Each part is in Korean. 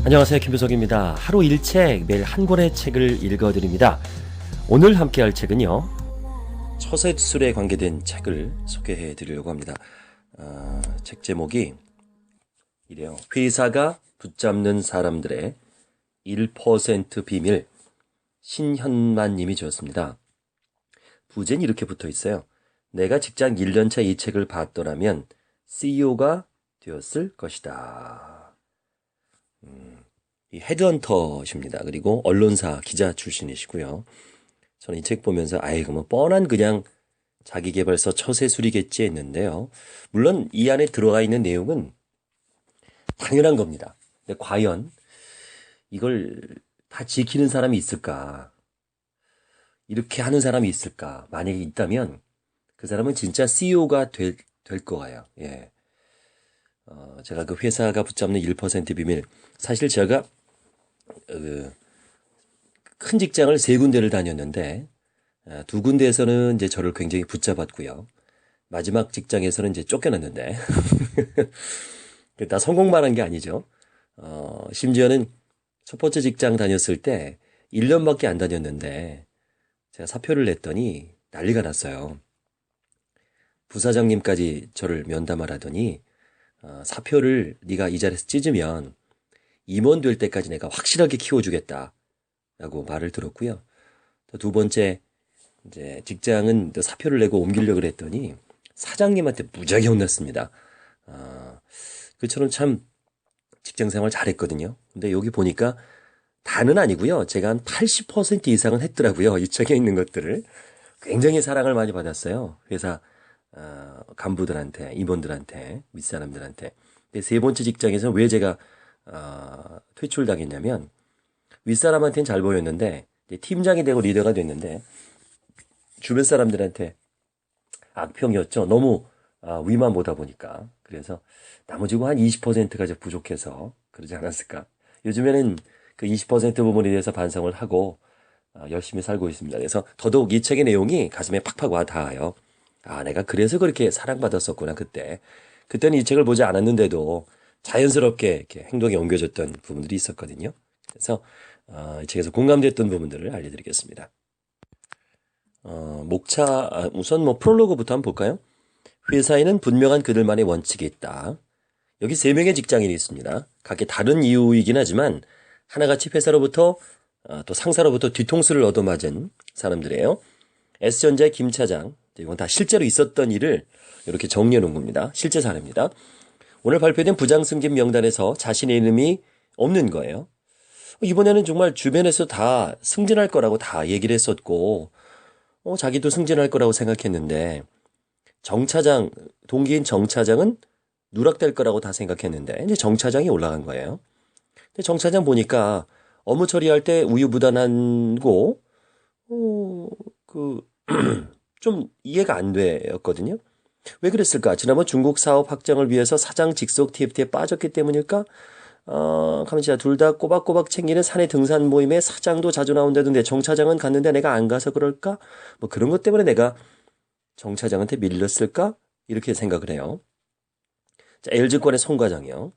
안녕하세요, 김효석입니다. 하루 1책, 매일 한 권의 책을 읽어드립니다. 오늘 함께할 책은요, 처세술에 관계된 책을 소개해드리려고 합니다. 책 제목이 이래요. 회사가 붙잡는 사람들의 1% 비밀, 신현만 님이 지었습니다. 부제는 이렇게 붙어 있어요. 내가 직장 1년차 이 책을 봤더라면 CEO가 되었을 것이다. 이 헤드헌터십니다. 그리고 언론사 기자 출신이시고요. 저는 이 책 보면서 아이고 뭐 뻔한 그냥 자기계발서 처세술이겠지 했는데요. 물론 이 안에 들어가 있는 내용은 당연한 겁니다. 근데 과연 이걸 다 지키는 사람이 있을까? 이렇게 하는 사람이 있을까? 만약에 있다면 그 사람은 진짜 CEO가 될 거예요. 예. 제가 그 회사가 붙잡는 1% 비밀, 사실 제가 큰 직장을 3군데를 다녔는데 2군데에서는 이제 저를 굉장히 붙잡았고요. 마지막 직장에서는 이제 쫓겨났는데 다 성공만 한 게 아니죠. 심지어는 첫 번째 직장 다녔을 때 1년밖에 안 다녔는데 제가 사표를 냈더니 난리가 났어요. 부사장님까지 저를 면담을 하더니 사표를 네가 이 자리에서 찢으면 임원 될 때까지 내가 확실하게 키워주겠다 라고 말을 들었고요. 또 두 번째 이제 직장은 또 사표를 내고 옮기려고 했더니 사장님한테 무지하게 혼났습니다. 그처럼 참 직장생활 잘했거든요. 근데 여기 보니까 다는 아니고요. 제가 한 80% 이상은 했더라고요. 이 책에 있는 것들을. 굉장히 사랑을 많이 받았어요. 회사 간부들한테, 임원들한테, 윗사람들한테. 근데 세 번째 직장에서 왜 제가 퇴출당했냐면 윗사람한테는 잘 보였는데 이제 팀장이 되고 리더가 됐는데 주변 사람들한테 악평이었죠. 너무 위만 보다 보니까. 그래서 나머지고 한 20%가 부족해서 그러지 않았을까. 요즘에는 그 20% 부분에 대해서 반성을 하고 열심히 살고 있습니다. 그래서 더더욱 이 책의 내용이 가슴에 팍팍 와 닿아요. 내가 그래서 그렇게 사랑받았었구나 그때. 그때는 이 책을 보지 않았는데도 자연스럽게 이렇게 행동에 옮겨졌던 부분들이 있었거든요. 그래서 이 책에서 공감됐던 부분들을 알려드리겠습니다. 우선 프롤로그부터 한번 볼까요? 회사에는 분명한 그들만의 원칙이 있다. 여기 3명의 직장인이 있습니다. 각기 다른 이유이긴 하지만 하나같이 회사로부터 또 상사로부터 뒤통수를 얻어맞은 사람들이에요. S전자의 김 차장, 이건 다 실제로 있었던 일을 이렇게 정리해 놓은 겁니다. 실제 사례입니다. 오늘 발표된 부장 승진 명단에서 자신의 이름이 없는 거예요. 이번에는 정말 주변에서 다 승진할 거라고 다 얘기를 했었고 자기도 승진할 거라고 생각했는데 정 차장, 동기인 정 차장은 누락될 거라고 다 생각했는데 이제 정 차장이 올라간 거예요. 근데 정 차장 보니까 업무 처리할 때 우유부단하고 좀 이해가 안 되었거든요. 왜 그랬을까? 지난번 중국 사업 확장을 위해서 사장 직속 TFT에 빠졌기 때문일까? 가면 진짜 둘 다 꼬박꼬박 챙기는 사내 등산 모임에 사장도 자주 나온다던데 정 차장은 갔는데 내가 안 가서 그럴까? 뭐 그런 것 때문에 내가 정 차장한테 밀렸을까? 이렇게 생각을 해요. 자, LG권의 송 과장이요.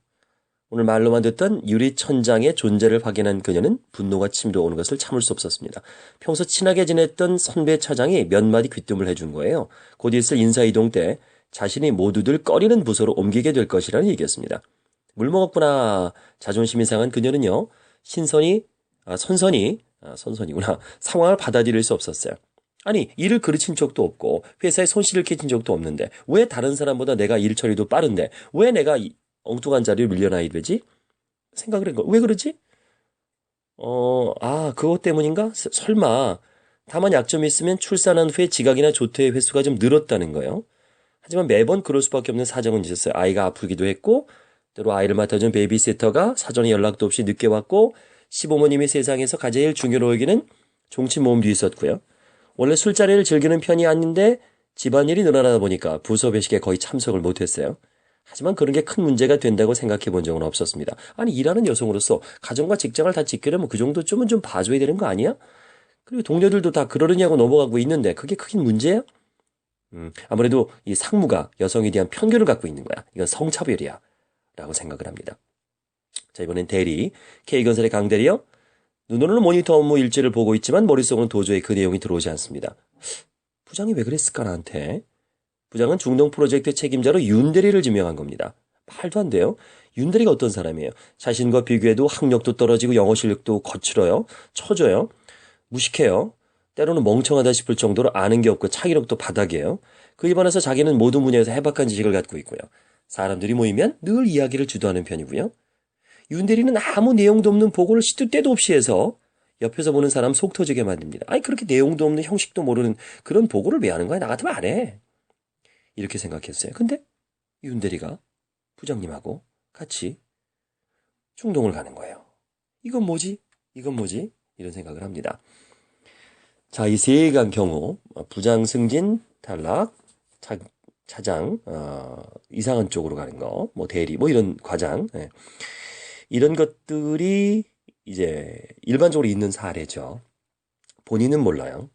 오늘 말로만 듣던 유리천장의 존재를 확인한 그녀는 분노가 치밀어 오는 것을 참을 수 없었습니다. 평소 친하게 지냈던 선배 차장이 몇 마디 귀뜸을 해준 거예요. 곧 있을 인사이동 때 자신이 모두들 꺼리는 부서로 옮기게 될 것이라는 얘기였습니다. 물 먹었구나 자존심이 상한 그녀는요. 선선이구나. 상황을 받아들일 수 없었어요. 아니 일을 그르친 적도 없고 회사에 손실을 끼친 적도 없는데 왜 다른 사람보다 내가 일 처리도 빠른데 왜 내가 엉뚱한 자리를 밀려나야 되지? 생각을 한 거. 왜 그러지? 그것 때문인가? 설마. 다만 약점이 있으면 출산한 후에 지각이나 조퇴의 횟수가 좀 늘었다는 거예요. 하지만 매번 그럴 수밖에 없는 사정은 있었어요. 아이가 아프기도 했고, 때로 아이를 맡아준 베이비시터가 사전에 연락도 없이 늦게 왔고, 시부모님이 세상에서 가장 중요로 여기는 종친 모험도 있었고요. 원래 술자리를 즐기는 편이 아닌데 집안일이 늘어나다 보니까 부서 회식에 거의 참석을 못했어요. 하지만 그런 게 큰 문제가 된다고 생각해 본 적은 없었습니다. 아니 일하는 여성으로서 가정과 직장을 다 지키려면 그 정도쯤은 좀 봐줘야 되는 거 아니야? 그리고 동료들도 다 그러느냐고 넘어가고 있는데 그게 크긴 문제야? 아무래도 이 상무가 여성에 대한 편견을 갖고 있는 거야. 이건 성차별이야 라고 생각을 합니다. 자, 이번엔 대리. K건설의 강대리요. 눈으로는 모니터 업무 일지를 보고 있지만 머릿속으로는 도저히 그 내용이 들어오지 않습니다. 부장이 왜 그랬을까 나한테? 부장은 중동 프로젝트 책임자로 윤대리를 지명한 겁니다. 말도 안 돼요. 윤대리가 어떤 사람이에요? 자신과 비교해도 학력도 떨어지고 영어 실력도 거칠어요. 처져요. 무식해요. 때로는 멍청하다 싶을 정도로 아는 게 없고 창의력도 바닥이에요. 그에 반해서 자기는 모든 분야에서 해박한 지식을 갖고 있고요. 사람들이 모이면 늘 이야기를 주도하는 편이고요. 윤대리는 아무 내용도 없는 보고를 시도 때도 없이 해서 옆에서 보는 사람 속 터지게 만듭니다. 아니 그렇게 내용도 없는 형식도 모르는 그런 보고를 왜 하는 거야? 나 같으면 안 해. 이렇게 생각했어요. 근데 윤대리가 부장님하고 같이 중동을 가는 거예요. 이건 뭐지? 이건 뭐지? 이런 생각을 합니다. 자, 이 세간 경우 부장 승진, 탈락, 차장, 이상한 쪽으로 가는 거, 뭐 대리, 뭐 이런 과장, 예. 이런 것들이 이제 일반적으로 있는 사례죠. 본인은 몰라요.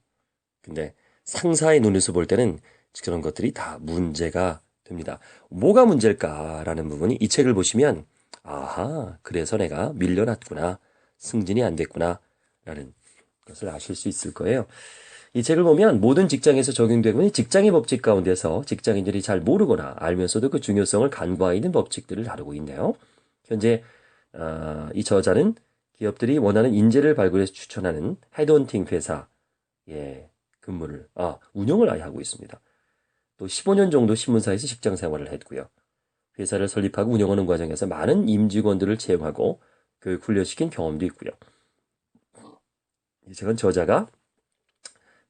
근데 상사의 눈에서 볼 때는 그런 것들이 다 문제가 됩니다. 뭐가 문제일까라는 부분이 이 책을 보시면 아하, 그래서 내가 밀려났구나, 승진이 안 됐구나 라는 것을 아실 수 있을 거예요. 이 책을 보면 모든 직장에서 적용되고 직장의 법칙 가운데서 직장인들이 잘 모르거나 알면서도 그 중요성을 간과해 있는 법칙들을 다루고 있네요. 현재 이 저자는 기업들이 원하는 인재를 발굴해서 추천하는 헤드헌팅 회사의 운영을 아예 하고 있습니다. 또 15년 정도 신문사에서 직장 생활을 했고요. 회사를 설립하고 운영하는 과정에서 많은 임직원들을 채용하고 교육 훈련시킨 경험도 있고요. 이 책은 저자가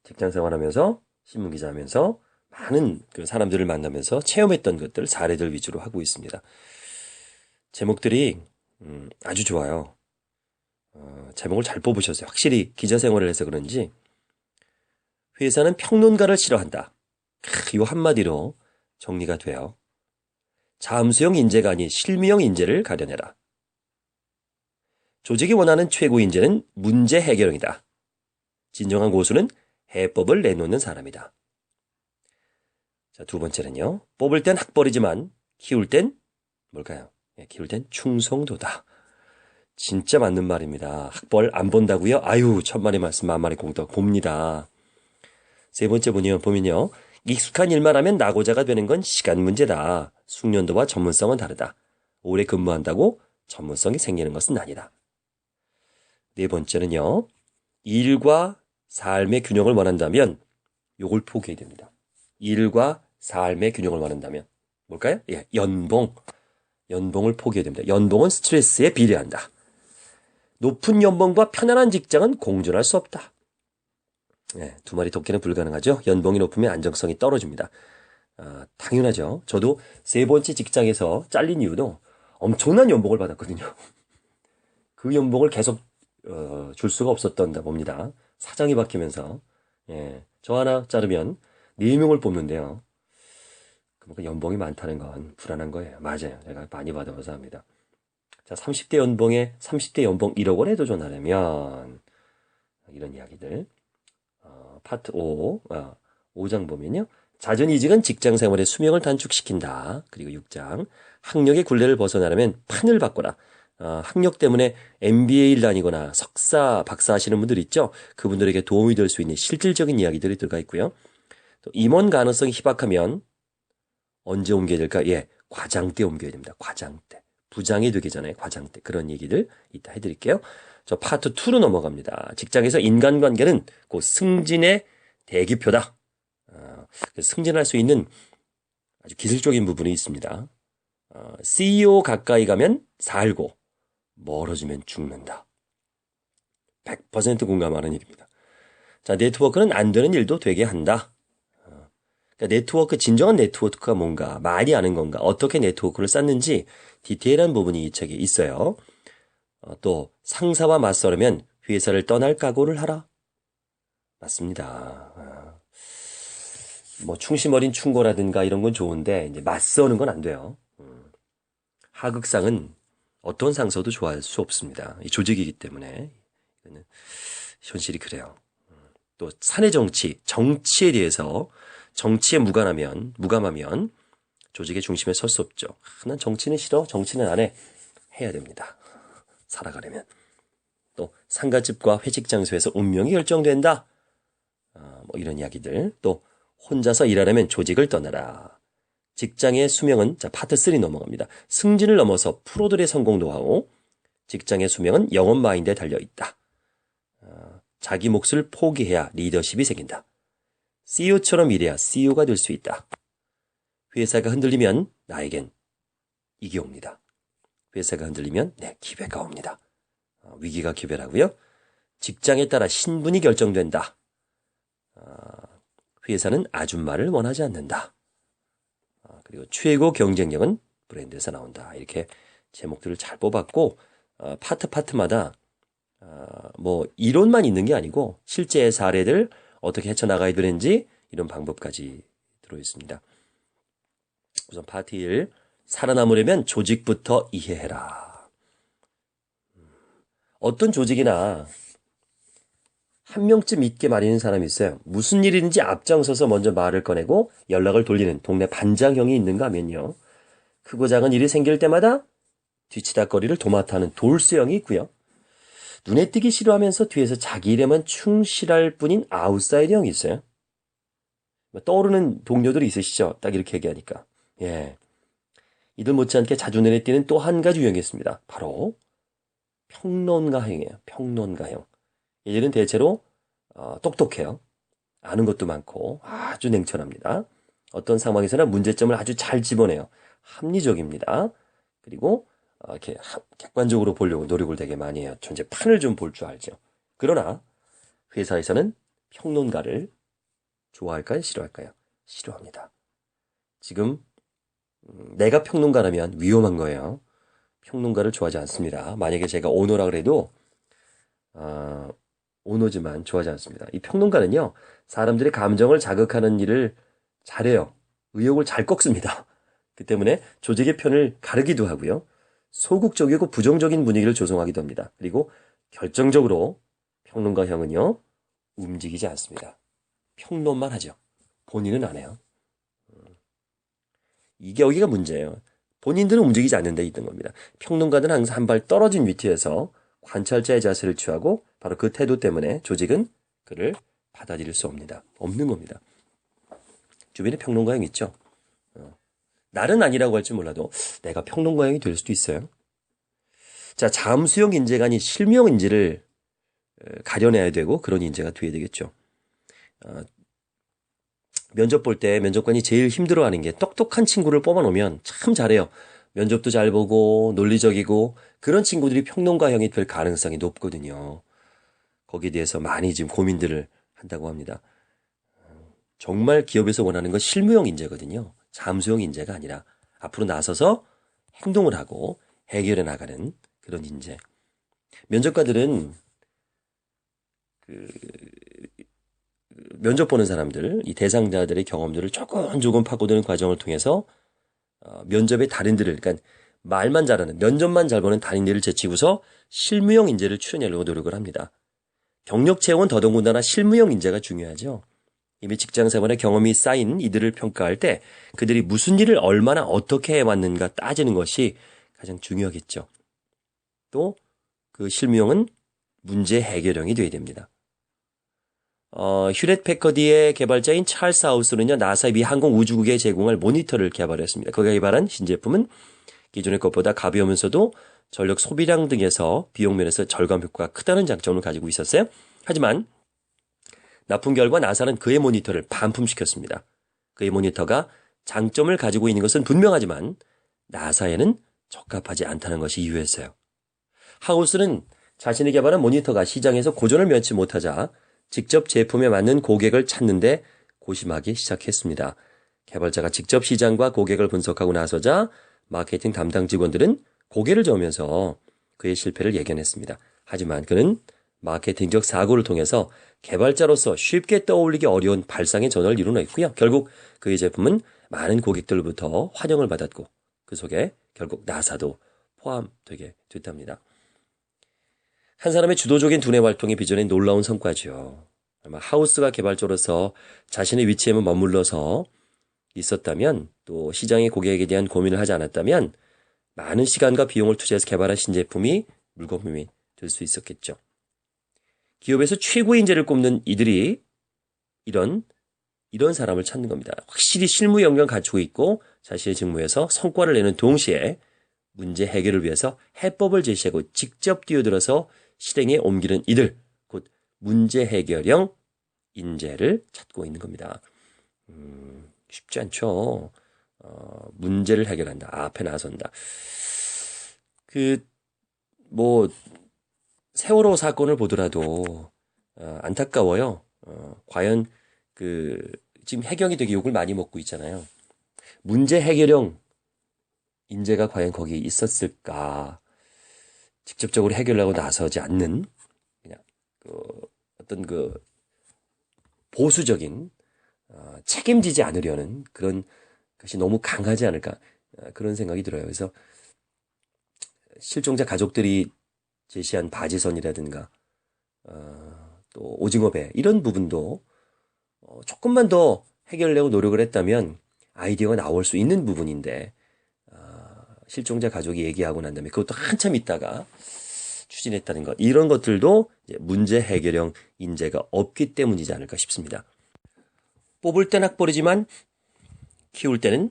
직장 생활하면서 신문기자하면서 많은 그 사람들을 만나면서 체험했던 것들, 사례들 위주로 하고 있습니다. 제목들이 아주 좋아요. 제목을 잘 뽑으셨어요. 확실히 기자 생활을 해서 그런지 회사는 평론가를 싫어한다. 이 한마디로 정리가 돼요. 잠수형 인재가 아닌 실무형 인재를 가려내라. 조직이 원하는 최고 인재는 문제 해결형이다. 진정한 고수는 해법을 내놓는 사람이다. 자, 두 번째는요. 뽑을 땐 학벌이지만 키울 땐 뭘까요? 키울 땐 충성도다. 진짜 맞는 말입니다. 학벌 안 본다고요? 아유, 천만의 말씀 만만의 공덕 봅니다. 세 번째 보면요. 익숙한 일만 하면 낙오자가 되는 건 시간 문제다. 숙련도와 전문성은 다르다. 오래 근무한다고 전문성이 생기는 것은 아니다. 네 번째는요. 일과 삶의 균형을 원한다면 요걸 포기해야 됩니다. 일과 삶의 균형을 원한다면 뭘까요? 예, 연봉을 포기해야 됩니다. 연봉은 스트레스에 비례한다. 높은 연봉과 편안한 직장은 공존할 수 없다. 예, 두 마리 토끼는 불가능하죠. 연봉이 높으면 안정성이 떨어집니다. 당연하죠. 저도 세 번째 직장에서 잘린 이유도 엄청난 연봉을 받았거든요. 그 연봉을 계속 줄 수가 없었던 봅니다. 사장이 바뀌면서 저 하나 자르면 4명을 뽑는데요. 그만큼 연봉이 많다는 건 불안한 거예요. 맞아요. 제가 많이 받아봐서 합니다. 자, 30대 연봉에 30대 연봉 1억 원에 도전하려면 이런 이야기들. 파트 5장 보면요. 잦은 이직은 직장 생활의 수명을 단축시킨다. 그리고 6장. 학력의 굴레를 벗어나려면 판을 바꿔라. 학력 때문에 MBA를 다니거나 석사, 박사 하시는 분들 있죠? 그분들에게 도움이 될 수 있는 실질적인 이야기들이 들어가 있고요. 또 임원 가능성이 희박하면 언제 옮겨야 될까? 예, 과장 때 옮겨야 됩니다. 과장 때. 부장이 되기 전에 과장 때. 그런 얘기들 이따 해드릴게요. 저 파트 2로 넘어갑니다. 직장에서 인간관계는 곧 승진의 대기표다. 승진할 수 있는 아주 기술적인 부분이 있습니다. CEO 가까이 가면 살고 멀어지면 죽는다. 100% 공감하는 일입니다. 자, 네트워크는 안 되는 일도 되게 한다. 그러니까 진정한 네트워크가 뭔가, 많이 아는 건가, 어떻게 네트워크를 쌓는지 디테일한 부분이 이 책에 있어요. 또 상사와 맞서려면 회사를 떠날 각오를 하라. 맞습니다. 뭐 충심 어린 충고라든가 이런 건 좋은데 이제 맞서는 건 안 돼요. 하극상은 어떤 상사도 좋아할 수 없습니다. 이 조직이기 때문에 이거는 현실이 그래요. 또 사내 정치에 대해서 정치에 무감하면 조직의 중심에 설 수 없죠. 난 정치는 싫어. 정치는 안 해. 해야 됩니다. 살아가려면. 또 상가집과 회식 장소에서 운명이 결정된다. 뭐 이런 이야기들. 또 혼자서 일하려면 조직을 떠나라. 직장의 수명은 파트 3 넘어갑니다. 승진을 넘어서 프로들의 성공 노하우. 직장의 수명은 영업 마인드에 달려있다. 자기 몫을 포기해야 리더십이 생긴다. CEO처럼 일해야 CEO가 될 수 있다. 회사가 흔들리면 나에겐 이게 옵니다. 회사가 흔들리면 기회가 옵니다. 위기가 기회라고요. 직장에 따라 신분이 결정된다. 회사는 아줌마를 원하지 않는다. 그리고 최고 경쟁력은 브랜드에서 나온다. 이렇게 제목들을 잘 뽑았고 파트마다 뭐 이론만 있는 게 아니고 실제 사례들 어떻게 헤쳐나가야 되는지 이런 방법까지 들어있습니다. 우선 파트 1. 살아남으려면 조직부터 이해해라. 어떤 조직이나 한 명쯤 있게 말이는 사람이 있어요. 무슨 일인지 앞장서서 먼저 말을 꺼내고 연락을 돌리는 동네 반장형이 있는가 하면요. 크고 작은 일이 생길 때마다 뒤치다거리를 도맡아 하는 돌쇠형이 있고요. 눈에 띄기 싫어하면서 뒤에서 자기 일에만 충실할 뿐인 아웃사이더형이 있어요. 떠오르는 동료들이 있으시죠? 딱 이렇게 얘기하니까. 예. 이들 못지않게 자주 눈에 띄는 또 한 가지 유형이 있습니다. 바로 평론가형이에요. 평론가형. 얘들은 대체로 똑똑해요. 아는 것도 많고 아주 냉철합니다. 어떤 상황에서나 문제점을 아주 잘 집어내요. 합리적입니다. 그리고 이렇게 객관적으로 보려고 노력을 되게 많이 해요. 존재판을 좀 볼 줄 알죠. 그러나 회사에서는 평론가를 좋아할까요? 싫어할까요? 싫어합니다. 지금 내가 평론가라면 위험한 거예요. 평론가를 좋아하지 않습니다. 만약에 제가 오너라 그래도 오너지만 좋아하지 않습니다. 이 평론가는요. 사람들의 감정을 자극하는 일을 잘해요. 의욕을 잘 꺾습니다. 그 때문에 조직의 편을 가르기도 하고요. 소극적이고 부정적인 분위기를 조성하기도 합니다. 그리고 결정적으로 평론가형은요. 움직이지 않습니다. 평론만 하죠. 본인은 안 해요. 이게 여기가 문제예요. 본인들은 움직이지 않는 데 있던 겁니다. 평론가들은 항상 한 발 떨어진 위치에서 관찰자의 자세를 취하고 바로 그 태도 때문에 조직은 그를 받아들일 수 없는 겁니다. 주변에 평론가형 있죠? 날은 아니라고 할지 몰라도 내가 평론가형이 될 수도 있어요. 자, 잠수형 인재가 아닌 실무형 인재를 가려내야 되고 그런 인재가 돼야 되겠죠. 면접 볼 때 면접관이 제일 힘들어하는 게 똑똑한 친구를 뽑아놓으면 참 잘해요. 면접도 잘 보고 논리적이고 그런 친구들이 평론가형이 될 가능성이 높거든요. 거기에 대해서 많이 지금 고민들을 한다고 합니다. 정말 기업에서 원하는 건 실무형 인재거든요. 잠수형 인재가 아니라 앞으로 나서서 행동을 하고 해결해 나가는 그런 인재. 면접관들은 면접 보는 사람들, 이 대상자들의 경험들을 조금 파고드는 과정을 통해서 면접의 달인들을, 그러니까 말만 잘하는, 면접만 잘 보는 달인들을 제치고서 실무형 인재를 추려내려고 노력을 합니다. 경력 채용은 더더군다나 실무형 인재가 중요하죠. 이미 직장 생활에 경험이 쌓인 이들을 평가할 때 그들이 무슨 일을 얼마나 어떻게 해왔는가 따지는 것이 가장 중요하겠죠. 또 그 실무형은 문제 해결형이 되어야 됩니다. 휴렛 패커디의 개발자인 찰스 하우스는요, 나사의 미 항공우주국에 제공할 모니터를 개발했습니다. 그가 개발한 신제품은 기존의 것보다 가벼우면서도 전력 소비량 등에서 비용 면에서 절감 효과가 크다는 장점을 가지고 있었어요. 하지만 나쁜 결과 나사는 그의 모니터를 반품시켰습니다. 그의 모니터가 장점을 가지고 있는 것은 분명하지만 나사에는 적합하지 않다는 것이 이유였어요. 하우스는 자신이 개발한 모니터가 시장에서 고전을 면치 못하자 직접 제품에 맞는 고객을 찾는데 고심하기 시작했습니다. 개발자가 직접 시장과 고객을 분석하고 나서자 마케팅 담당 직원들은 고개를 저으면서 그의 실패를 예견했습니다. 하지만 그는 마케팅적 사고를 통해서 개발자로서 쉽게 떠올리기 어려운 발상의 전환을 이뤄냈고요. 결국 그의 제품은 많은 고객들로부터 환영을 받았고 그 속에 결국 나사도 포함되게 됐답니다. 한 사람의 주도적인 두뇌 활동이 빚어낸 놀라운 성과죠. 아마 하우스가 개발자로서 자신의 위치에만 머물러서 있었다면 또 시장의 고객에 대한 고민을 하지 않았다면 많은 시간과 비용을 투자해서 개발한 신제품이 물거품이 될 수 있었겠죠. 기업에서 최고의 인재를 꼽는 이들이 이런 사람을 찾는 겁니다. 확실히 실무 역량을 갖추고 있고 자신의 직무에서 성과를 내는 동시에 문제 해결을 위해서 해법을 제시하고 직접 뛰어들어서 실행에 옮기는 이들, 곧 문제 해결형 인재를 찾고 있는 겁니다. 쉽지 않죠. 문제를 해결한다. 앞에 나선다. 세월호 사건을 보더라도 안타까워요. 과연 지금 해경이 되게 욕을 많이 먹고 있잖아요. 문제 해결형 인재가 과연 거기 있었을까? 직접적으로 해결하고 나서지 않는 그냥 어떤 보수적인 책임지지 않으려는 그런 것이 너무 강하지 않을까? 그런 생각이 들어요. 그래서 실종자 가족들이 제시한 바지선이라든가 또 오징어배 이런 부분도 조금만 더 해결하려고 노력을 했다면 아이디어가 나올 수 있는 부분인데 실종자 가족이 얘기하고 난 다음에 그것도 한참 있다가 추진했다는 것 이런 것들도 이제 문제 해결형 인재가 없기 때문이지 않을까 싶습니다. 뽑을 땐 학벌이지만 키울 때는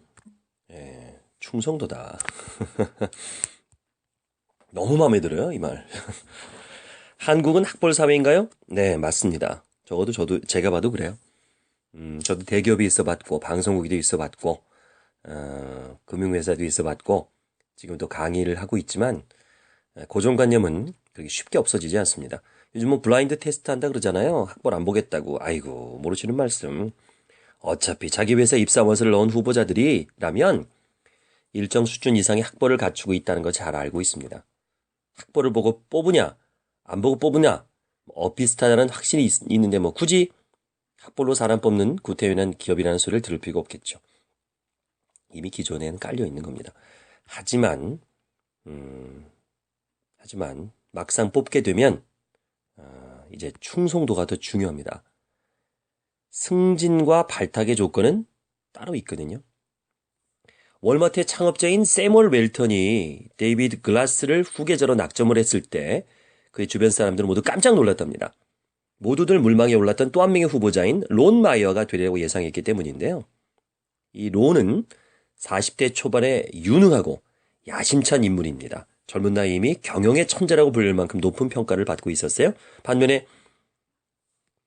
충성도다. 너무 마음에 들어요, 이 말. 한국은 학벌 사회인가요? 네, 맞습니다. 저도 제가 봐도 그래요. 저도 대기업이 있어봤고, 방송국에도 있어봤고, 금융회사도 있어봤고, 지금도 강의를 하고 있지만, 고정관념은 그렇게 쉽게 없어지지 않습니다. 요즘 뭐 블라인드 테스트 한다 그러잖아요. 학벌 안 보겠다고. 아이고, 모르시는 말씀. 어차피 자기 회사 입사원서를 넣은 후보자들이라면 일정 수준 이상의 학벌을 갖추고 있다는 거 잘 알고 있습니다. 학벌을 보고 뽑으냐, 안 보고 뽑으냐, 비슷하다는 확신이 있는데 뭐 굳이 학벌로 사람 뽑는 구태연한 기업이라는 소리를 들을 필요가 없겠죠. 이미 기존에는 깔려 있는 겁니다. 하지만 막상 뽑게 되면 이제 충성도가 더 중요합니다. 승진과 발탁의 조건은 따로 있거든요. 월마트의 창업자인 세몰 웰턴이 데이비드 글라스를 후계자로 낙점을 했을 때 그의 주변 사람들은 모두 깜짝 놀랐답니다. 모두들 물망에 올랐던 또 한 명의 후보자인 론 마이어가 되리라고 예상했기 때문인데요. 이 론은 40대 초반에 유능하고 야심찬 인물입니다. 젊은 나이 이미 경영의 천재라고 불릴 만큼 높은 평가를 받고 있었어요. 반면에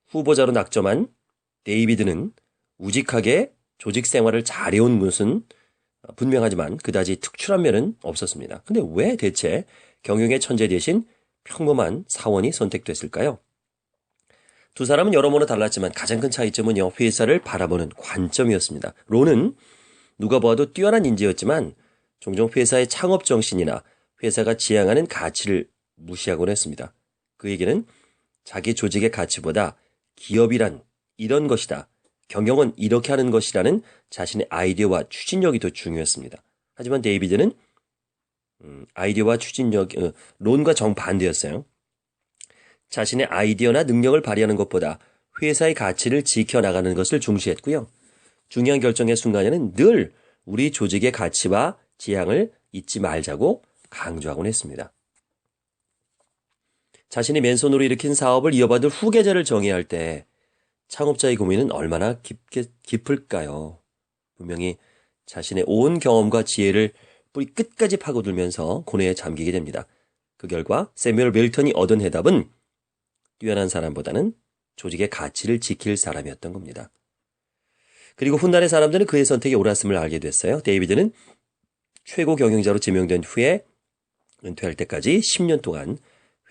후보자로 낙점한 데이비드는 우직하게 조직 생활을 잘해온 것은 분명하지만 그다지 특출한 면은 없었습니다. 근데 왜 대체 경영의 천재 대신 평범한 사원이 선택됐을까요? 두 사람은 여러모로 달랐지만 가장 큰 차이점은요, 회사를 바라보는 관점이었습니다. 론은 누가 보아도 뛰어난 인재였지만 종종 회사의 창업 정신이나 회사가 지향하는 가치를 무시하곤 했습니다. 그에게는 자기 조직의 가치보다 기업이란 이런 것이다. 경영은 이렇게 하는 것이라는 자신의 아이디어와 추진력이 더 중요했습니다. 하지만 데이비드는 아이디어와 추진력, 론과 정반대였어요. 자신의 아이디어나 능력을 발휘하는 것보다 회사의 가치를 지켜나가는 것을 중시했고요. 중요한 결정의 순간에는 늘 우리 조직의 가치와 지향을 잊지 말자고 강조하곤 했습니다. 자신이 맨손으로 일으킨 사업을 이어받을 후계자를 정해야 할 때 창업자의 고민은 얼마나 깊을까요? 분명히 자신의 온 경험과 지혜를 뿌리 끝까지 파고들면서 고뇌에 잠기게 됩니다. 그 결과 세뮤얼 웰턴이 얻은 해답은 뛰어난 사람보다는 조직의 가치를 지킬 사람이었던 겁니다. 그리고 훗날의 사람들은 그의 선택이 옳았음을 알게 됐어요. 데이비드는 최고 경영자로 지명된 후에 은퇴할 때까지 10년 동안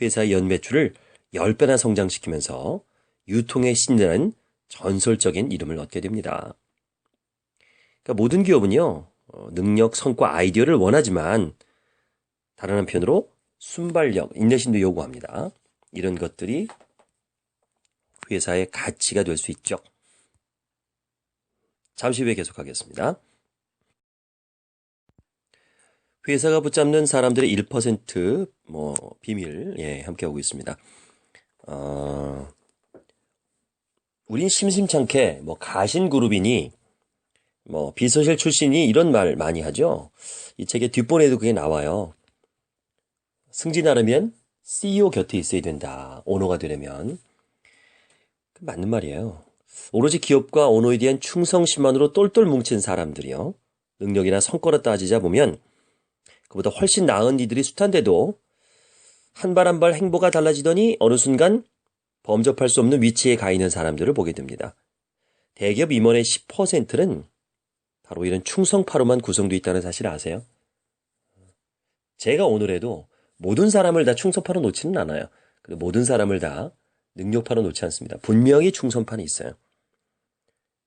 회사의 연매출을 10배나 성장시키면서 유통의 신이라는 전설적인 이름을 얻게 됩니다. 그러니까 모든 기업은요, 능력, 성과, 아이디어를 원하지만 다른 한편으로 순발력, 인내심도 요구합니다. 이런 것들이 회사의 가치가 될 수 있죠. 잠시 후에 계속하겠습니다. 회사가 붙잡는 사람들의 1% 비밀 함께하고 있습니다. 우린 심심찮게 가신그룹이니 비서실 출신이 이런 말 많이 하죠. 이 책의 뒷본에도 그게 나와요. 승진하려면 CEO 곁에 있어야 된다. 오너가 되려면. 맞는 말이에요. 오로지 기업과 오너에 대한 충성심만으로 똘똘 뭉친 사람들이요. 능력이나 성과로 따지자 보면 그보다 훨씬 나은 이들이 숱한데도 한 발 한 발 행보가 달라지더니 어느 순간 범접할 수 없는 위치에 가 있는 사람들을 보게 됩니다. 대기업 임원의 10%는 바로 이런 충성파로만 구성되어 있다는 사실 아세요? 제가 오늘에도 모든 사람을 다 충성파로 놓지는 않아요. 그리고 모든 사람을 다 능력파로 놓지 않습니다. 분명히 충성파는 있어요.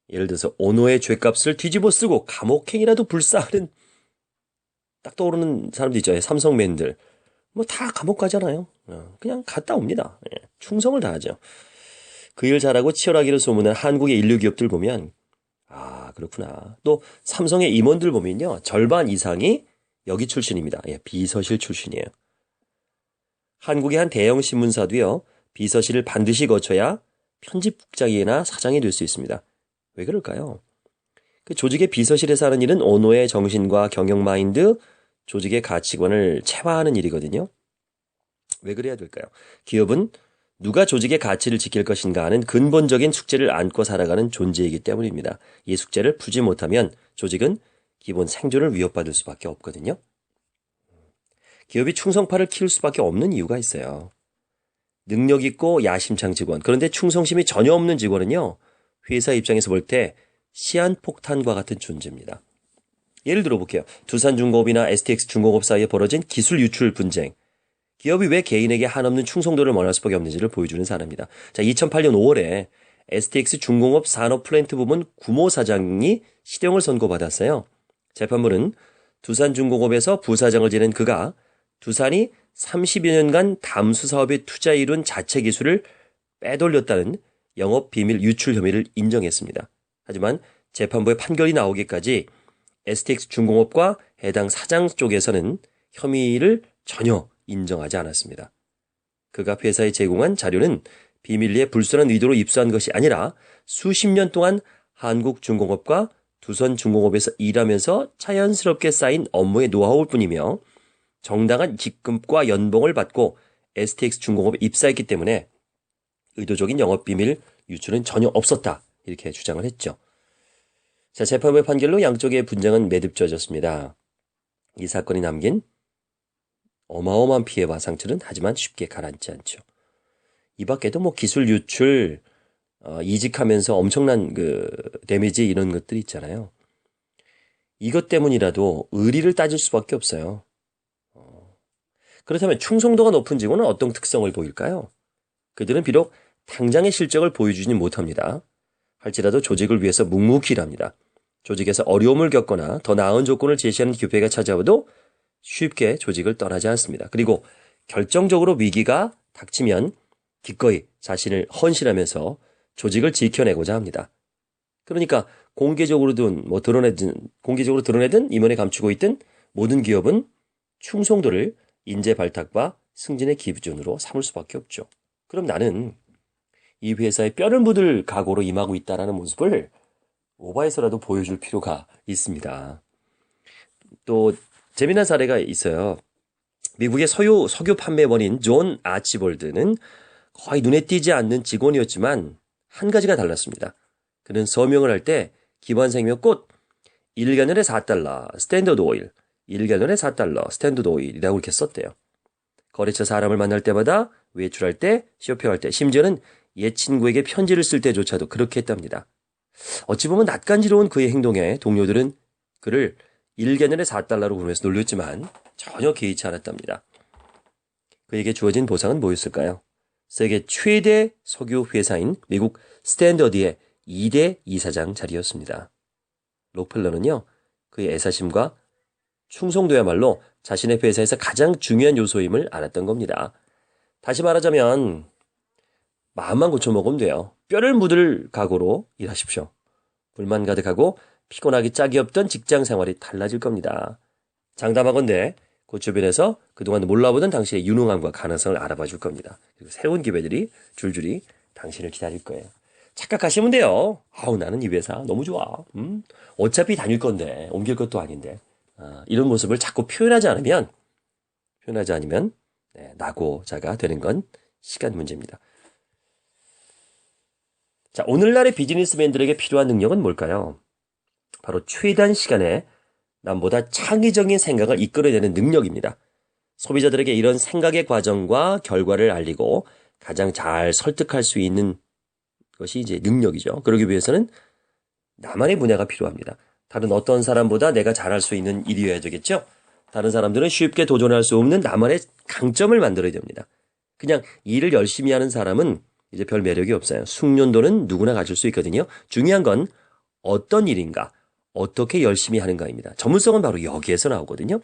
예를 들어서 오너의 죗값을 뒤집어 쓰고 감옥행이라도 불사하는 딱 떠오르는 사람도 있죠. 삼성맨들. 뭐 다 감옥 가잖아요. 그냥 갔다 옵니다. 충성을 다하죠. 그 일 잘하고 치열하기로 소문난 한국의 인류 기업들 보면 아 그렇구나. 또 삼성의 임원들 보면요. 절반 이상이 여기 출신입니다. 비서실 출신이에요. 한국의 한 대형 신문사도요. 비서실을 반드시 거쳐야 편집국장이나 사장이 될 수 있습니다. 왜 그럴까요? 그 조직의 비서실에서 하는 일은 오너의 정신과 경영 마인드, 조직의 가치관을 체화하는 일이거든요. 왜 그래야 될까요? 기업은 누가 조직의 가치를 지킬 것인가 하는 근본적인 숙제를 안고 살아가는 존재이기 때문입니다. 이 숙제를 풀지 못하면 조직은 기본 생존을 위협받을 수밖에 없거든요. 기업이 충성파를 키울 수밖에 없는 이유가 있어요. 능력 있고 야심찬 직원, 그런데 충성심이 전혀 없는 직원은요. 회사 입장에서 볼 때 시한폭탄과 같은 존재입니다. 예를 들어 볼게요. 두산중공업이나 STX중공업 사이에 벌어진 기술 유출 분쟁. 기업이 왜 개인에게 한없는 충성도를 원할 수밖에 없는지를 보여주는 사례입니다. 자, 2008년 5월에 STX중공업 산업플랜트 부문 구모 사장이 실형을 선고받았어요. 재판부는 두산중공업에서 부사장을 지낸 그가 두산이 30여 년간 담수 사업에 투자 이룬 자체 기술을 빼돌렸다는 영업비밀 유출 혐의를 인정했습니다. 하지만 재판부의 판결이 나오기까지 STX중공업과 해당 사장 쪽에서는 혐의를 전혀 인정하지 않았습니다. 그가 회사에 제공한 자료는 비밀리에 불순한 의도로 입수한 것이 아니라 수십 년 동안 한국중공업과 두산중공업에서 일하면서 자연스럽게 쌓인 업무의 노하우일 뿐이며 정당한 직급과 연봉을 받고 STX중공업에 입사했기 때문에 의도적인 영업비밀 유출은 전혀 없었다. 이렇게 주장을 했죠. 자, 재판부의 판결로 양쪽의 분쟁은 매듭져졌습니다. 이 사건이 남긴 어마어마한 피해와 상처는 하지만 쉽게 가라앉지 않죠. 이 밖에도 뭐 기술 유출, 이직하면서 엄청난 그 데미지 이런 것들이 있잖아요. 이것 때문이라도 의리를 따질 수밖에 없어요. 그렇다면 충성도가 높은 직원은 어떤 특성을 보일까요? 그들은 비록 당장의 실적을 보여주지는 못합니다. 할지라도 조직을 위해서 묵묵히 일합니다. 조직에서 어려움을 겪거나 더 나은 조건을 제시하는 기회가 찾아와도 쉽게 조직을 떠나지 않습니다. 그리고 결정적으로 위기가 닥치면 기꺼이 자신을 헌신하면서 조직을 지켜내고자 합니다. 그러니까 공개적으로 드러내든 임원에 감추고 있든 모든 기업은 충성도를 인재 발탁과 승진의 기준으로 삼을 수밖에 없죠. 그럼 나는 이 회사에 뼈를 묻을 각오로 임하고 있다는 모습을 오바해서라도 보여줄 필요가 있습니다. 또 재미난 사례가 있어요. 미국의 석유 판매원인 존 아치볼드는 거의 눈에 띄지 않는 직원이었지만 한 가지가 달랐습니다. 그는 서명을 할 때 기관생명 꼭 1가년에 $4 스탠더드 오일, 1가년에 $4 스탠더드 오일이라고 이렇게 썼대요. 거래처 사람을 만날 때마다 외출할 때, 쇼핑할 때, 심지어는 옛 친구에게 편지를 쓸 때조차도 그렇게 했답니다. 어찌 보면 낯간지러운 그의 행동에 동료들은 그를 1가년에 $4로 부르면서 놀렸지만 전혀 개의치 않았답니다. 그에게 주어진 보상은 뭐였을까요? 세계 최대 석유 회사인 미국 스탠더드의 2대 이사장 자리였습니다. 록펠러는요, 그의 애사심과 충성도야말로 자신의 회사에서 가장 중요한 요소임을 알았던 겁니다. 다시 말하자면 마음만 고쳐먹으면 돼요. 뼈를 묻을 각오로 일하십시오. 불만 가득하고 피곤하기 짝이 없던 직장 생활이 달라질 겁니다. 장담하건대 그 주변에서 그동안 몰라보던 당신의 유능함과 가능성을 알아봐 줄 겁니다. 그리고 새로운 기회들이 줄줄이 당신을 기다릴 거예요. 착각하시면 돼요. 아우 나는 이 회사 너무 좋아. 어차피 다닐 건데 옮길 것도 아닌데 이런 모습을 자꾸 표현하지 않으면 낙오자가 되는 건 시간 문제입니다. 자, 오늘날의 비즈니스맨들에게 필요한 능력은 뭘까요? 바로 최단 시간에 남보다 창의적인 생각을 이끌어내는 능력입니다. 소비자들에게 이런 생각의 과정과 결과를 알리고 가장 잘 설득할 수 있는 것이 이제 능력이죠. 그러기 위해서는 나만의 분야가 필요합니다. 다른 어떤 사람보다 내가 잘할 수 있는 일이어야 되겠죠? 다른 사람들은 쉽게 도전할 수 없는 나만의 강점을 만들어야 됩니다. 그냥 일을 열심히 하는 사람은 이제 별 매력이 없어요. 숙련도는 누구나 가질 수 있거든요. 중요한 건 어떤 일인가, 어떻게 열심히 하는가입니다. 전문성은 바로 여기에서 나오거든요.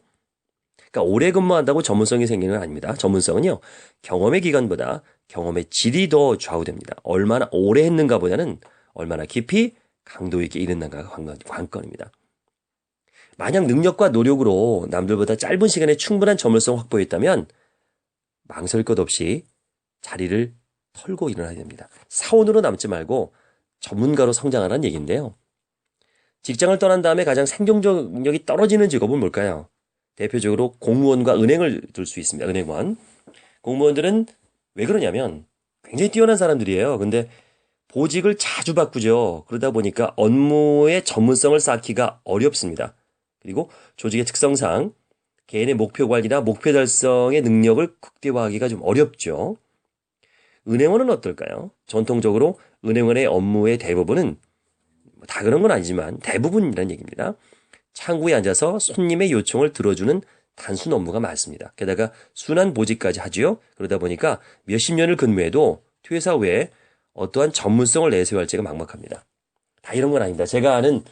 그러니까 오래 근무한다고 전문성이 생기는 건 아닙니다. 전문성은요, 경험의 기간보다 경험의 질이 더 좌우됩니다. 얼마나 오래 했는가 보다는 얼마나 깊이 강도 있게 일했는가가 관건입니다. 만약 능력과 노력으로 남들보다 짧은 시간에 충분한 전문성 확보했다면 망설 것 없이 자리를 털고 일어나야 됩니다. 사원으로 남지 말고 전문가로 성장하라는 얘기인데요. 직장을 떠난 다음에 가장 생존력이 떨어지는 직업은 뭘까요? 대표적으로 공무원과 은행을 들 수 있습니다. 은행원. 공무원들은 왜 그러냐면 굉장히 뛰어난 사람들이에요. 근데 보직을 자주 바꾸죠. 그러다 보니까 업무의 전문성을 쌓기가 어렵습니다. 그리고 조직의 특성상 개인의 목표 관리나 목표 달성의 능력을 극대화하기가 좀 어렵죠. 은행원은 어떨까요? 전통적으로 은행원의 업무의 대부분은 다 그런 건 아니지만 대부분이라는 얘기입니다. 창구에 앉아서 손님의 요청을 들어주는 단순 업무가 많습니다. 게다가 순환 보직까지 하지요. 그러다 보니까 몇십 년을 근무해도 퇴사 후에 어떠한 전문성을 내세워할지가 막막합니다. 다 이런 건 아닙니다. 제가 아는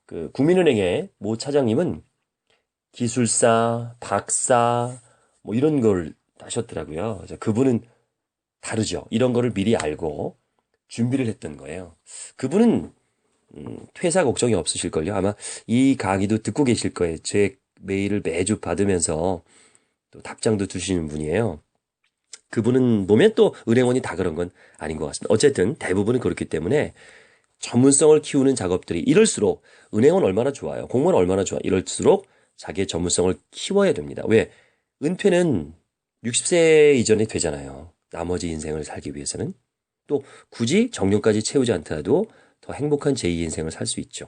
그 국민은행의 모 차장님은 기술사, 박사 뭐 이런 걸 하셨더라고요. 그분은 다르죠. 이런 거를 미리 알고 준비를 했던 거예요. 그분은 퇴사 걱정이 없으실걸요. 아마 이 강의도 듣고 계실 거예요. 제 메일을 매주 받으면서 또 답장도 주시는 분이에요. 그분은 보면 또 은행원이 다 그런 건 아닌 것 같습니다. 어쨌든 대부분은 그렇기 때문에 전문성을 키우는 작업들이 이럴수록 은행은 얼마나 좋아요. 공무원 얼마나 좋아. 이럴수록 자기의 전문성을 키워야 됩니다. 왜? 은퇴는 60세 이전에 되잖아요. 나머지 인생을 살기 위해서는. 또 굳이 정년까지 채우지 않더라도 더 행복한 제2 인생을 살 수 있죠.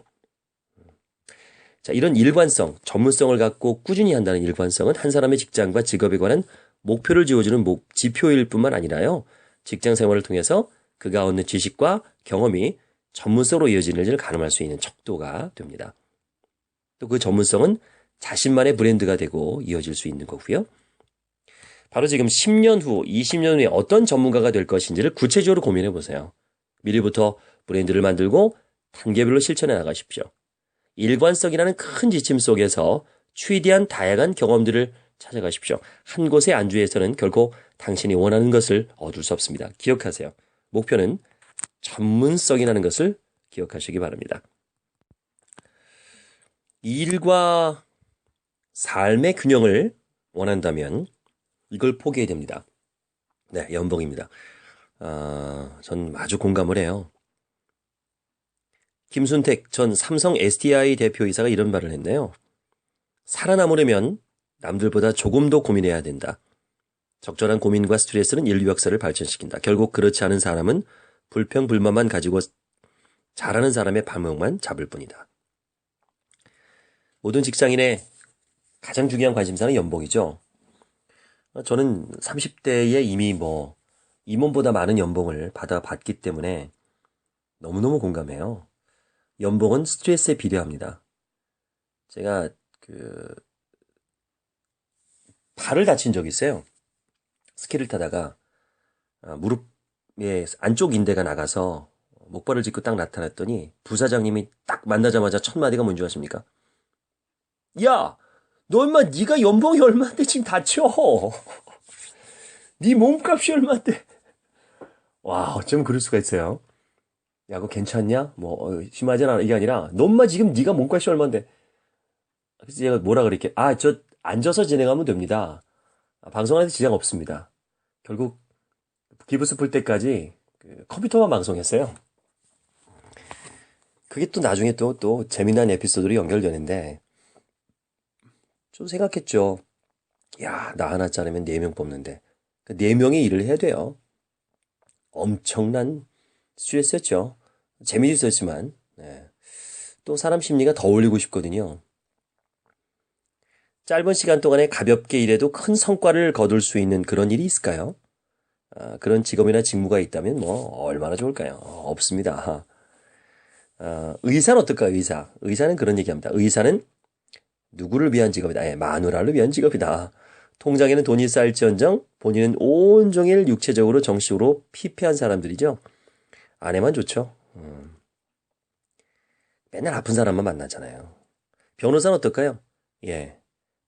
자, 이런 일관성, 전문성을 갖고 꾸준히 한다는 일관성은 한 사람의 직장과 직업에 관한 목표를 지어주는 지표일 뿐만 아니라요. 직장 생활을 통해서 그가 얻는 지식과 경험이 전문성으로 이어지는 일을 가늠할 수 있는 척도가 됩니다. 또 그 전문성은 자신만의 브랜드가 되고 이어질 수 있는 거고요. 바로 지금 10년 후, 20년 후에 어떤 전문가가 될 것인지를 구체적으로 고민해 보세요. 미리부터 브랜드를 만들고 단계별로 실천해 나가십시오. 일관성이라는 큰 지침 속에서 최대한 다양한 경험들을 찾아가십시오. 한 곳에 안주해서는 결코 당신이 원하는 것을 얻을 수 없습니다. 기억하세요. 목표는 전문성이라는 것을 기억하시기 바랍니다. 일과 삶의 균형을 원한다면 이걸 포기해야 됩니다. 네, 연봉입니다. 전 아주 공감을 해요. 김순택 전 삼성 SDI 대표이사가 이런 말을 했네요. 살아남으려면 남들보다 조금 더 고민해야 된다. 적절한 고민과 스트레스는 인류 역사를 발전시킨다. 결국 그렇지 않은 사람은 불평불만만 가지고 잘하는 사람의 발목만 잡을 뿐이다. 모든 직장인의 가장 중요한 관심사는 연봉이죠. 저는 30대에 이미 임원보다 많은 연봉을 받았기 때문에 너무너무 공감해요. 연봉은 스트레스에 비례합니다. 제가 발을 다친 적이 있어요. 스키를 타다가 무릎에 안쪽 인대가 나가서 목발을 짚고 딱 나타났더니 부사장님이 딱 만나자마자 첫 마디가 뭔지 아십니까? 야! 너 인마 네가 연봉이 얼마인데 지금 다쳐? 네 몸값이 얼마인데? 와, 어쩜 그럴 수가 있어요. 야, 그거 괜찮냐? 심하진 않아. 이게 아니라 너 인마 지금 네가 몸값이 얼마인데? 그래서 제가 뭐라 그랬게? 저 앉아서 진행하면 됩니다. 방송하는데 지장 없습니다. 결국 기부스 풀 때까지 컴퓨터만 방송했어요. 그게 또 나중에 또 재미난 에피소드로 연결되는데 좀 생각했죠. 야, 나 하나 자르면 4명 뽑는데. 그 4명이 일을 해야 돼요. 엄청난 스트레스였죠. 재미도 있었지만, 네. 또 사람 심리가 더 올리고 싶거든요. 짧은 시간 동안에 가볍게 일해도 큰 성과를 거둘 수 있는 그런 일이 있을까요? 그런 직업이나 직무가 있다면 뭐 얼마나 좋을까요? 없습니다. 의사는 어떨까요? 의사. 의사는 그런 얘기합니다. 의사는 누구를 위한 직업이다. 예, 마누라를 위한 직업이다. 통장에는 돈이 쌓일지언정 본인은 온종일 육체적으로 정신적으로 피폐한 사람들이죠. 아내만 좋죠. 맨날 아픈 사람만 만나잖아요. 변호사는 어떨까요? 예,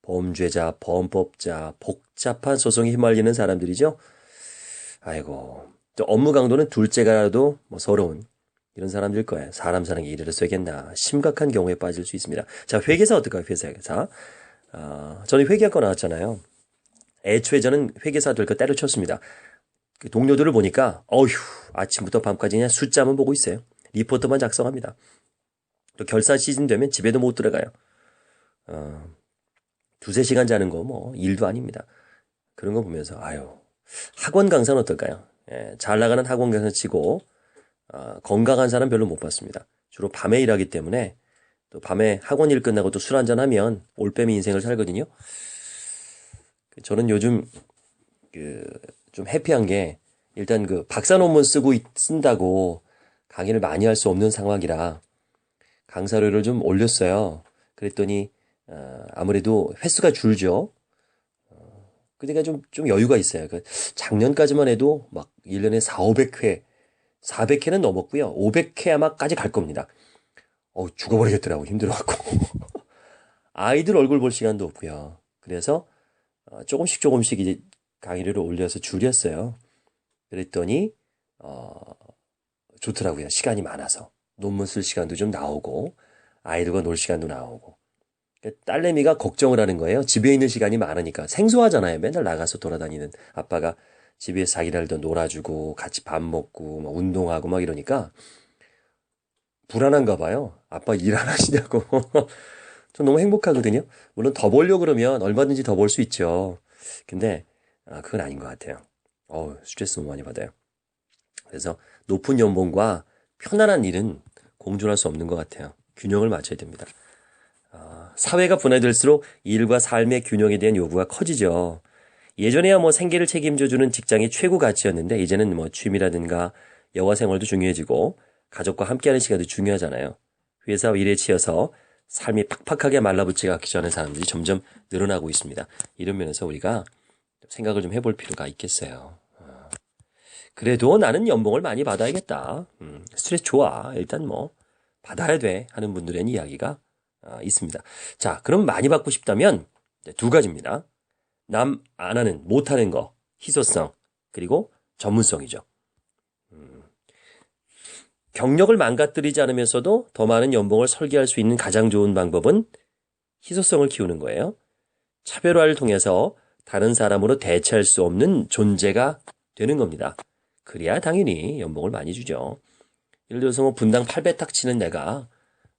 범죄자, 범법자, 복잡한 소송에 휘말리는 사람들이죠. 아이고, 또 업무 강도는 둘째가라도 뭐 서러운 이런 사람들 거예요. 사람 사는 게 이래도 쇠겠나. 심각한 경우에 빠질 수 있습니다. 자, 회계사 어떨까요? 회계사. 저는 회계학과 나왔잖아요. 애초에 저는 회계사 될 거 때려쳤습니다. 그 동료들을 보니까 어휴 아침부터 밤까지 그냥 숫자만 보고 있어요. 리포트만 작성합니다. 또 결산 시즌 되면 집에도 못 들어가요. 2~3시간 자는 거 뭐 일도 아닙니다. 그런 거 보면서 아유 학원 강사는 어떨까요? 예, 잘 나가는 학원 강사 치고 건강한 사람 별로 못 봤습니다. 주로 밤에 일하기 때문에 또 밤에 학원 일 끝나고 또 술 한잔하면 올빼미 인생을 살거든요. 저는 요즘 좀 해피한 게 일단 그 박사 논문 쓴다고 강의를 많이 할 수 없는 상황이라 강사료를 좀 올렸어요. 그랬더니 아무래도 횟수가 줄죠. 그러니까 좀 여유가 있어요. 작년까지만 해도 막 1년에 4~500회, 400회는 넘었고요. 500회 아마까지 갈 겁니다. 죽어버리겠더라고 힘들어갖고. 아이들 얼굴 볼 시간도 없고요. 그래서 조금씩 이제 강의료를 올려서 줄였어요. 그랬더니 좋더라고요. 시간이 많아서 논문 쓸 시간도 좀 나오고 아이들과 놀 시간도 나오고. 딸내미가 걱정을 하는 거예요. 집에 있는 시간이 많으니까 생소하잖아요. 맨날 나가서 돌아다니는 아빠가 집에서 자기들도 놀아주고 같이 밥 먹고 막 운동하고 막 이러니까 불안한가 봐요. 아빠 일 안 하시냐고. 전 너무 행복하거든요. 물론 더 벌려고 그러면 얼마든지 더 벌 수 있죠. 근데 그건 아닌 것 같아요. 스트레스 너무 많이 받아요. 그래서 높은 연봉과 편안한 일은 공존할 수 없는 것 같아요. 균형을 맞춰야 됩니다. 사회가 분화될수록 일과 삶의 균형에 대한 요구가 커지죠. 예전에야 뭐 생계를 책임져주는 직장이 최고 가치였는데 이제는 뭐 취미라든가 여가 생활도 중요해지고 가족과 함께하는 시간도 중요하잖아요. 회사 일에 치여서 삶이 팍팍하게 말라붙지가 않는 사람들이 점점 늘어나고 있습니다. 이런 면에서 우리가 생각을 좀 해볼 필요가 있겠어요. 그래도 나는 연봉을 많이 받아야겠다. 스트레스 좋아. 일단 뭐 받아야 돼 하는 분들의 이야기가 있습니다. 자, 그럼 많이 받고 싶다면 2가지입니다. 남 안 하는, 못하는 거, 희소성, 그리고 전문성이죠. 경력을 망가뜨리지 않으면서도 더 많은 연봉을 설계할 수 있는 가장 좋은 방법은 희소성을 키우는 거예요. 차별화를 통해서 다른 사람으로 대체할 수 없는 존재가 되는 겁니다. 그래야 당연히 연봉을 많이 주죠. 예를 들어서 뭐 분당 800탁 치는 내가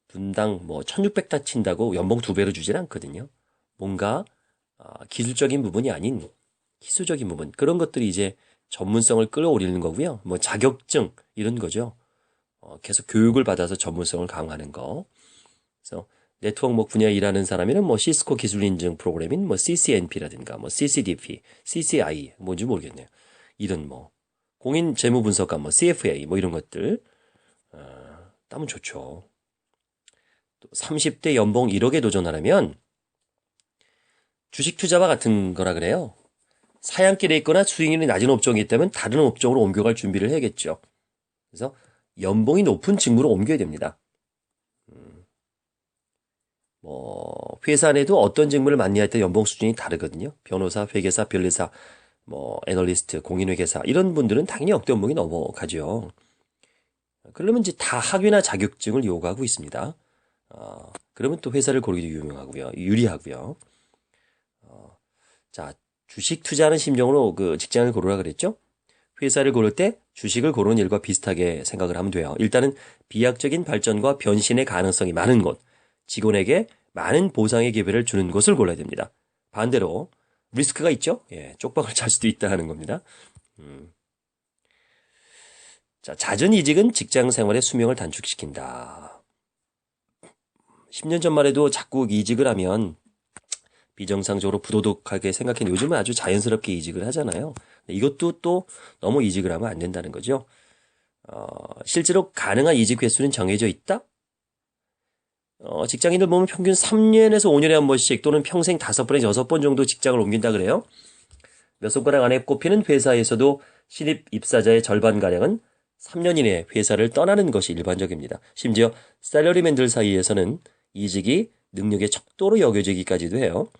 분당 뭐 1600탁 친다고 연봉 2배로 주질 않거든요. 뭔가 기술적인 부분이 아닌 희수적인 부분, 그런 것들이 이제 전문성을 끌어올리는 거고요. 뭐 자격증 이런 거죠. 계속 교육을 받아서 전문성을 강화하는 거. 그래서 네트워크 분야에 일하는 사람이면 뭐 시스코 기술 인증 프로그램인 뭐 CCNP라든가 뭐 CCDP, CCI 뭔지 모르겠네요. 이런 뭐 공인 재무 분석관 뭐 CFA 뭐 이런 것들 따면 좋죠. 또 30대 연봉 1억에 도전하려면 주식 투자와 같은 거라 그래요. 사양길에 있거나 수익률이 낮은 업종이 있다면 다른 업종으로 옮겨갈 준비를 해야겠죠. 그래서 연봉이 높은 직무로 옮겨야 됩니다. 회사 내도 어떤 직무를 맡냐 할 때 연봉 수준이 다르거든요. 변호사, 회계사, 변리사, 애널리스트, 공인회계사 이런 분들은 당연히 억대 연봉이 넘어가죠. 그러면 이제 다 학위나 자격증을 요구하고 있습니다. 그러면 또 회사를 고르기도 유리하고요. 자, 주식 투자하는 심정으로 그 직장을 고르라 그랬죠? 회사를 고를 때 주식을 고르는 일과 비슷하게 생각을 하면 돼요. 일단은 비약적인 발전과 변신의 가능성이 많은 곳, 직원에게 많은 보상의 기회를 주는 곳을 골라야 됩니다. 반대로 리스크가 있죠. 예, 쪽박을 찰 수도 있다 하는 겁니다. 자, 잦은 이직은 직장 생활의 수명을 단축시킨다. 10년 전만 해도 자꾸 이직을 하면 비정상적으로 부도덕하게 생각했는데 요즘은 아주 자연스럽게 이직을 하잖아요. 이것도 또 너무 이직을 하면 안 된다는 거죠. 실제로 가능한 이직 횟수는 정해져 있다? 직장인들 보면 평균 3년에서 5년에 한 번씩 또는 평생 5번에서 6번 정도 직장을 옮긴다 그래요. 몇 손가락 안에 꼽히는 회사에서도 신입 입사자의 절반가량은 3년 이내에 회사를 떠나는 것이 일반적입니다. 심지어 샐러리맨들 사이에서는 이직이 능력의 척도로 여겨지기까지도 해요.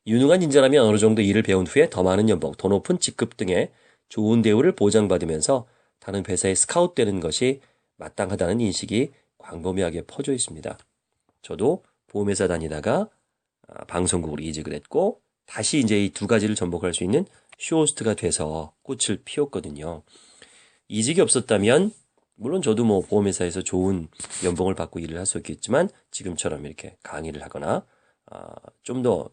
유능한 인재라면 어느 정도 일을 배운 후에 더 많은 연봉, 더 높은 직급 등의 좋은 대우를 보장받으면서 다른 회사에 스카웃되는 것이 마땅하다는 인식이 광범위하게 퍼져 있습니다. 저도 보험회사 다니다가 방송국으로 이직을 했고 다시 이제 이 두 가지를 전복할 수 있는 쇼호스트가 돼서 꽃을 피웠거든요. 이직이 없었다면 물론 저도 뭐 보험회사에서 좋은 연봉을 받고 일을 할 수 있겠지만 지금처럼 이렇게 강의를 하거나 좀 더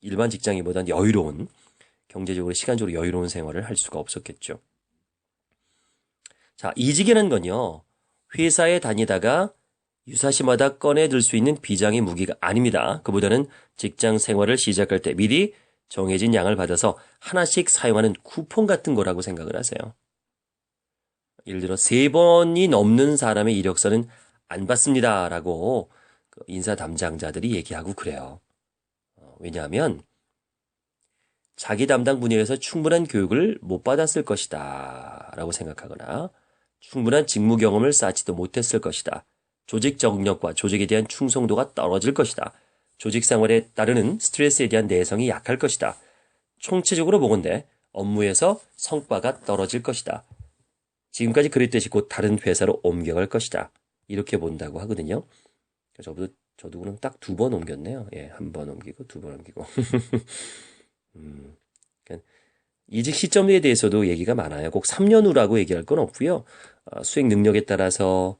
일반 직장인보다는 여유로운 경제적으로 시간적으로 여유로운 생활을 할 수가 없었겠죠. 자, 이직이라는 건요. 회사에 다니다가 유사시마다 꺼내들 수 있는 비장의 무기가 아닙니다. 그보다는 직장 생활을 시작할 때 미리 정해진 양을 받아서 하나씩 사용하는 쿠폰 같은 거라고 생각을 하세요. 예를 들어 3번이 넘는 사람의 이력서는 안 받습니다 라고 인사 담당자들이 얘기하고 그래요. 왜냐하면 자기 담당 분야에서 충분한 교육을 못 받았을 것이다 라고 생각하거나 충분한 직무 경험을 쌓지도 못했을 것이다. 조직 정력과 조직에 대한 충성도가 떨어질 것이다. 조직 생활에 따르는 스트레스에 대한 내성이 약할 것이다. 총체적으로 보건대 업무에서 성과가 떨어질 것이다. 지금까지 그랬듯이 곧 다른 회사로 옮겨갈 것이다. 이렇게 본다고 하거든요. 저도 그럼 딱 2번 옮겼네요. 예, 1번 옮기고 2번 옮기고. 그러니까 이직 시점에 대해서도 얘기가 많아요. 꼭 3년 후라고 얘기할 건 없고요. 수행 능력에 따라서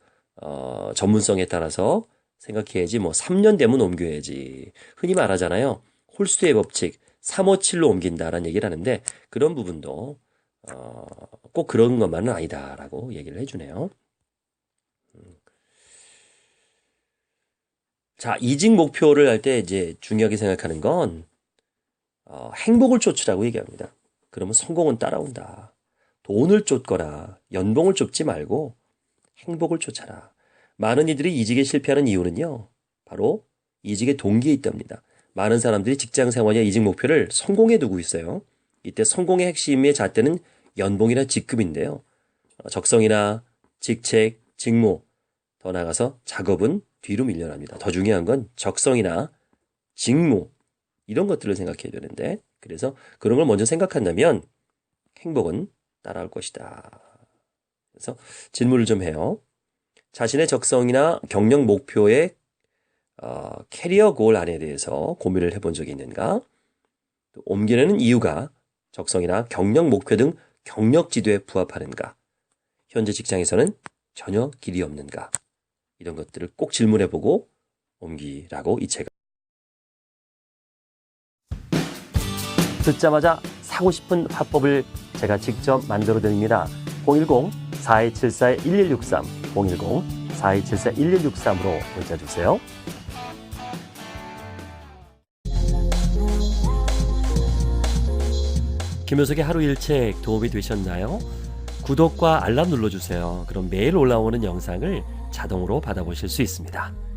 전문성에 따라서 생각해야지 뭐 3년 되면 옮겨야지. 흔히 말하잖아요. 홀수의 법칙 357로 옮긴다라는 얘기를 하는데 그런 부분도 꼭 그런 것만은 아니다라고 얘기를 해주네요. 자, 이직 목표를 할 때 이제 중요하게 생각하는 건 행복을 쫓으라고 얘기합니다. 그러면 성공은 따라온다. 돈을 쫓거나 연봉을 쫓지 말고 행복을 쫓아라. 많은 이들이 이직에 실패하는 이유는요. 바로 이직의 동기에 있답니다. 많은 사람들이 직장 생활이나 이직 목표를 성공에 두고 있어요. 이때 성공의 핵심의 잣대는 연봉이나 직급인데요. 적성이나 직책, 직무, 더 나아가서 작업은 뒤로 밀려납니다. 더 중요한 건 적성이나 직무 이런 것들을 생각해야 되는데 그래서 그런 걸 먼저 생각한다면 행복은 따라올 것이다. 그래서 질문을 좀 해요. 자신의 적성이나 경력 목표의 캐리어 골 안에 대해서 고민을 해본 적이 있는가? 또 옮기려는 이유가 적성이나 경력 목표 등 경력 지도에 부합하는가? 현재 직장에서는 전혀 길이 없는가? 이런 것들을 꼭 질문해보고 옮기라고 이 책을 듣자마자 사고 싶은 화법을 제가 직접 만들어 드립니다. 010-4274-1163 010-4274-1163으로 문자 주세요. 김효석의 하루 일책 도움이 되셨나요? 구독과 알람 눌러주세요. 그럼 매일 올라오는 영상을 자동으로 받아보실 수 있습니다.